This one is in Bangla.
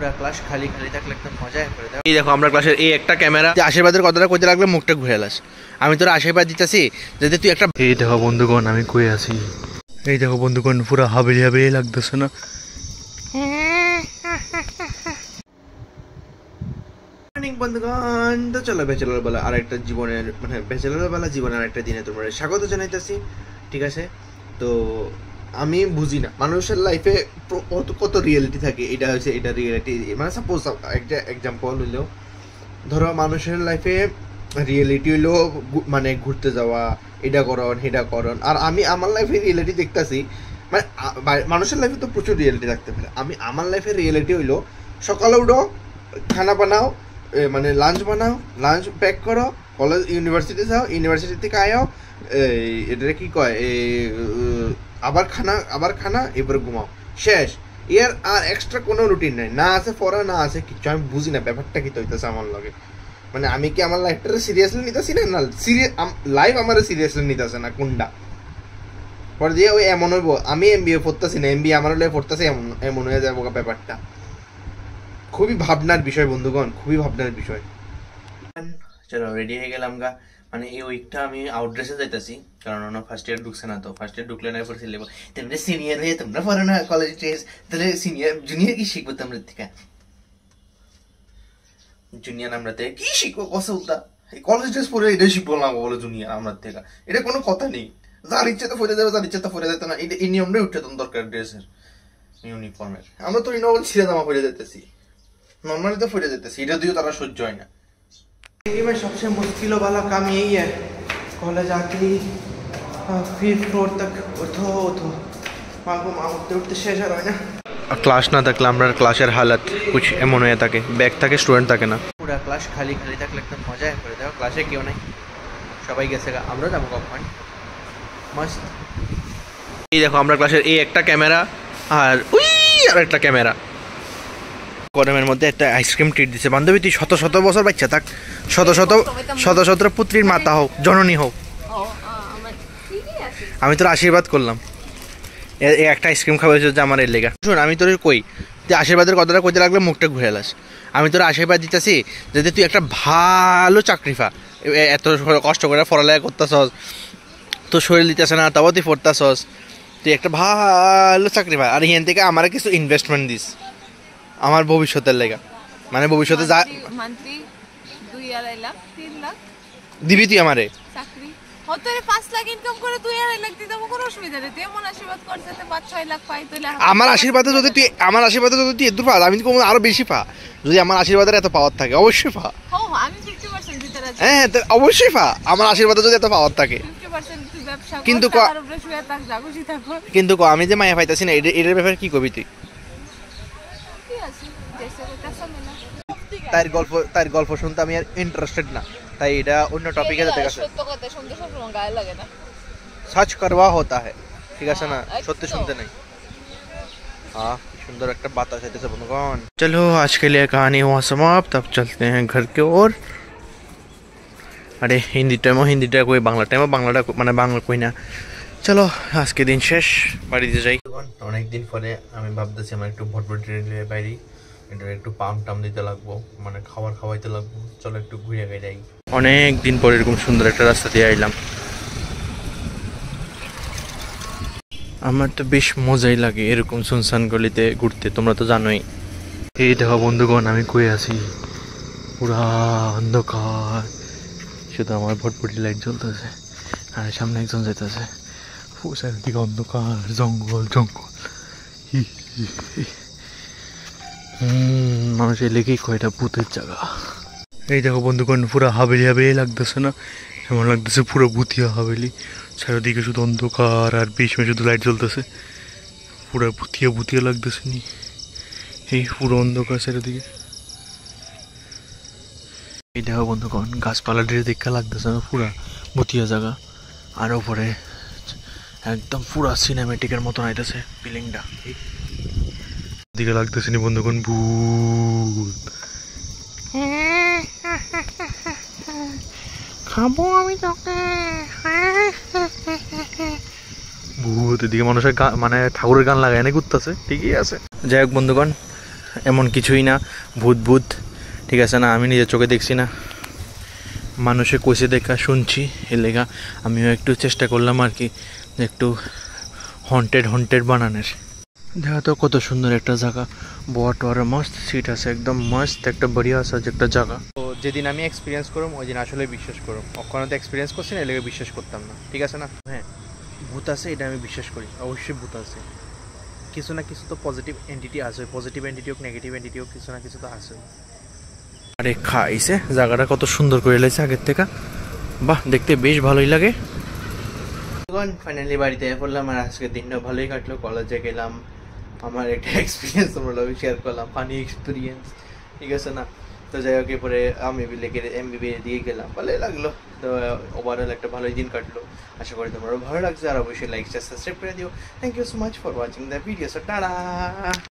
পুরা ক্লাস খালি খালি থাকলে একটা মজা করে দাও। এই দেখো আমরা ক্লাসের এই একটা ক্যামেরা আশীর্বাদের কথাটা কইতে লাগলে মুখটা ঘুরে এলাস। আমি তোর আশীর্বাদ দিতেছি যাতে তুই একটা। এই দেখো বন্ধুগণ আমি কই আছি, এই দেখো বন্ধুগণ পুরা হাবেলি হাবেলি লাগতেছে না? বন্ধুগণ তো চলো ব্যাচেলর বেলা আর একটা জীবনের মানে ব্যাচেলর বেলা জীবনের আর একটা দিনে তোমরা স্বাগত জানাইতেছি। ঠিক আছে, তো আমি বুঝি না মানুষের লাইফে কত রিয়েলিটি থাকে। এটা হচ্ছে এটা রিয়েলিটি, মানে সাপোজ একটা এক্সাম্পল হইলো ধরো মানুষের লাইফে রিয়েলিটি হইলো মানে ঘুরতে যাওয়া, এটা করন সেটা করন। আর আমি আমার লাইফে রিয়েলিটি দেখতেছি, মানে মানুষের লাইফে তো প্রচুর রিয়েলিটি থাকতে পারে। আমি আমার লাইফের রিয়েলিটি হইলো সকালে উঠো, খানা বানাও, মানে লাঞ্চ বানাও, লাঞ্চ প্যাক করো, কলেজ ইউনিভার্সিটি যাও, ইউনিভার্সিটি থেকে আয়ো, এটা কি কয় আবার খানা এরপরে ঘুমাও, শেষ। এর আর এক্সট্রা কোনো রুটিন নাই, না আছে পড়া না আছে কিছু। আমি বুঝি না ব্যাপারটা কি হইতেছে আমার লগে। মানে আমি কি আমার লাইফটা সিরিয়াসলি নিতেছি না লাইফ আমার সিরিয়াসলি নিতেছে না কোনটা। পরে দিয়ে ওই এমন হইব আমি এমবিএ পড়তেছি না, এমবিএ আমার হলে পড়তেছি, এমন হয়ে যাবো ব্যাপারটা। খুবই ভাবনার বিষয় বন্ধুগণ, খুবই ভাবনার বিষয়। চলো রেডি হয়ে গেলাম গা। মানে এই উইকটা আমি আউটড্রেসে যাইতেছি, কারণ ফার্স্ট ইয়ার ঢুকছে না। তো ফার্স্ট ইয়ার ঢুকলে না পড়ছি লেবো তোমরা সিনিয়র হয়ে তোমরা পড়ো না কলেজ ড্রেস, তাহলে সিনিয়র জুনিয়র কি শিখবো তোমরা থেকে? জুনিয়র আমরা থেকে কি শিখবো? কসলতা কলেজ ড্রেস পরে এটা শিখবো না বলো জুনিয়র আমরা থেকে? এটা কোনো কথা নেই। যার ইচ্ছে তো পরে যাবে, যার ইচ্ছে তো পরে যেত না। এই নিয়মটাই উঠে তোমার দরকার ড্রেসের, ইউনিফর্মের। আমরা তো নর্মাল ছিঁড়ে জামা পরে যেতেছি, नॉर्मली तो फुटे जाते सीधा दियो तारा सो जाए ना। जिंदगी में सबसे मुश्किल वाला काम यही है, कॉलेज आके ही 5th फ्लोर तक उठो मांगते उठते शेष है ना। क्लास ना থাকলে আমরা ক্লাসের হালত कुछ এমন হয়ে থাকে, ব্যাগ থাকে স্টুডেন্ট থাকে না, পুরো ক্লাস খালি খালি থাকলে একটা মজা করে দাও। ক্লাসে কেউ নাই, সবাই গেছে, আমরা যাবো কখন মস্ত। এই দেখো আমরা ক্লাসের এই একটা ক্যামেরা আর ওই আর একটা ক্যামেরা। গরমের মধ্যে একটা আইসক্রিম ট্রিট দিছে বান্ধবী। তুই শত শত বছর বাচ্চা থাক, শত শত পুত্রীর মাতা হোক, জননী হোক, আমি তোর আশীর্বাদ করলাম। এই একটা আইসক্রিম খাওয়া হয়েছে যে আমার এর লেগা। শোন আমি তোর কই, তুই আশীর্বাদের কথাটা কইতে লাগলে মুখটা ঘুরে এলাস। আমি তোর আশীর্বাদ দিতেছি যাতে তুই একটা ভালো চাকরি পা। এত কষ্ট করে পড়ালেখা করতেছস, তোর শরীর দিতেছে না, তাও তুই পড়তেছস, তুই একটা ভালো চাকরি পা। আর এখান থেকে আমার কিছু ইনভেস্টমেন্ট দিস আমার ভবিষ্যতের লেগা। মানে ভবিষ্যতে যা মান্থলি 2-2.5 লাখ 3 লাখ দিবি তুই আমারে চাকরি হতে 5 লাখ ইনকাম করে 2.5 লাখ দিতে কোনো অসুবিধা নেই। তুই মন আশীর্বাদ করতে 5-6 লাখ পাই তাহলে আমার আশীর্বাদে যদি তুই এত পা, আমি তো আরো বেশি পা। যদি আমার আশীর্বাদের এত পাওয়ার থাকে অবশ্যই পা। আমি 50% দিতে রাজি। হ্যাঁ অবশ্যই পা, আমার আশীর্বাদে যদি এত পাওয়ার থাকে। 50% তুই ব্যবসা কর, কিন্তু তার উপরে শুয়ে থাক, জাগুসি থাক। কিন্তু আমি যে মায়া পাইতাছি না, এটার ব্যাপারে কি কবি তুই? তার গল্প শুনতে আমি আর ইন্টারেস্টেড না, তাই এটা অন্য টপিকে যেতে গেছে। সত্য কথা শুনতে সবসময় গায়ে লাগে না, সচ করবা হতা है, ঠিক আছে না? সত্যি শুনতে নাই। सुंदर একটা বাতাস আইতেছে বন্ধুগণ। चलो आज के लिए कहानी हुआ समाप्त, अब चलते हैं घर के ओर। अरे हिंदी कोई बांग्ला टाइम बांग्लाটা মানে বাংলা কই না। চলো আজকে দিন শেষ, বাড়িতে যাই। অনেক দিন পরে আমি ভাবতেছি আমার একটু ভটভটি রেলে বাইরে এটা একটু পাম টাম দিতে লাগবো, মানে খাওয়াইতে লাগবো। চলো একটু ঘুরে যাই। অনেক দিন পরে এরকম সুন্দর একটা রাস্তা দিয়ে আইলাম। আমার তো বেশ মজাই লাগে এরকম সুনসান গলিতে ঘুরতে, তোমরা তো জানোই। এই দেখো বন্ধুগণ আমি কই আছি, পুরা অন্ধকার, শুধু আমার ভটভটি লাইট জ্বলতেছে আর সামনে একজন যেতেছে। চারিদিকে অন্ধকার, জঙ্গল মানুষ এলেকেই কয়টা ভূতের জায়গা। এই দেখো বন্ধুগণ পুরো হাবেলি হাবেলি লাগতেছে না? এমন লাগতেছে পুরো ভূতিয়া হাবেলি, চারিদিকে শুধু অন্ধকার আর পিছনে শুধু লাইট জ্বলতেছে, পুরো ভূতিয়া লাগতেছে নি। এই পুরো অন্ধকার চারিদিকে। এই দেখো বন্ধুগণ গাছপালা ড্রে দেখা লাগতেছে না, পুরা ভূতিয়া জায়গা। আর ওপরে একদম পুরা সিনেমেটিকের মতন আইতেছে ফিলিংটা। দিকে লাগতেছে নি বন্ধুগণ ভূত। খাবো আমি তোকে। ভূত এদিকে মানুষের মানে ঠাকুরের গান লাগায় না ঘুরতেছে, ঠিকই আছে। যাই হোক বন্ধুগণ এমন কিছুই না, ভূত ভূত, ঠিক আছে না, আমি নিজের চোখে দেখছি না, মানুষে কইছে দেখা শুনছি, এর লেগা আমিও একটু চেষ্টা করলাম আর কি একটু হন্টেড বানানোর। দেখা তো কত সুন্দর একটা জায়গা, বোয়া টোয়ারে মস্ত সিট আছে, একদম মস্ত একটা বড়িয়া আছে একটা জায়গা। তো যেদিন আমি এক্সপিরিয়েন্স করুম ওই দিন আসলে বিশ্বাস করুম, ওখানে তো এক্সপিরিয়েন্স করছি না, এর লেগে বিশ্বাস করতাম না, ঠিক আছে না। হ্যাঁ ভূত আছে এটা আমি বিশ্বাস করি, অবশ্যই ভূত আছে, কিছু না কিছু তো পজিটিভ এন্টিটি আছে, পজিটিভ এন্টিটি হোক নেগেটিভ এন্টিটি হোক, কিছু না কিছু তো আছে। আরে খাইছে জায়গাটা কত সুন্দর করে লেগেছে আগের থেকে, বাহ দেখতে বেশ ভালোই লাগে। ফাইনালি বাড়িতে পড়লাম আর আজকের দিনটা ভালোই কাটলো, কলেজে গেলাম, আমার একটা এক্সপিরিয়েন্স তোমরা লোক শেয়ার করলাম, ফানি এক্সপিরিয়েন্স, ঠিক আছে না। তো যাই হোক এরপরে আমি এমবিবি দিয়ে গেলাম, ভালোই লাগলো। তো ওভারঅল একটা ভালোই দিন কাটলো, আশা করি তোমারও ভালো লাগছে, আর অবশ্যই লাইক সাবস্ক্রাইব করে দিও। Thank you so much for watching the video, so tata.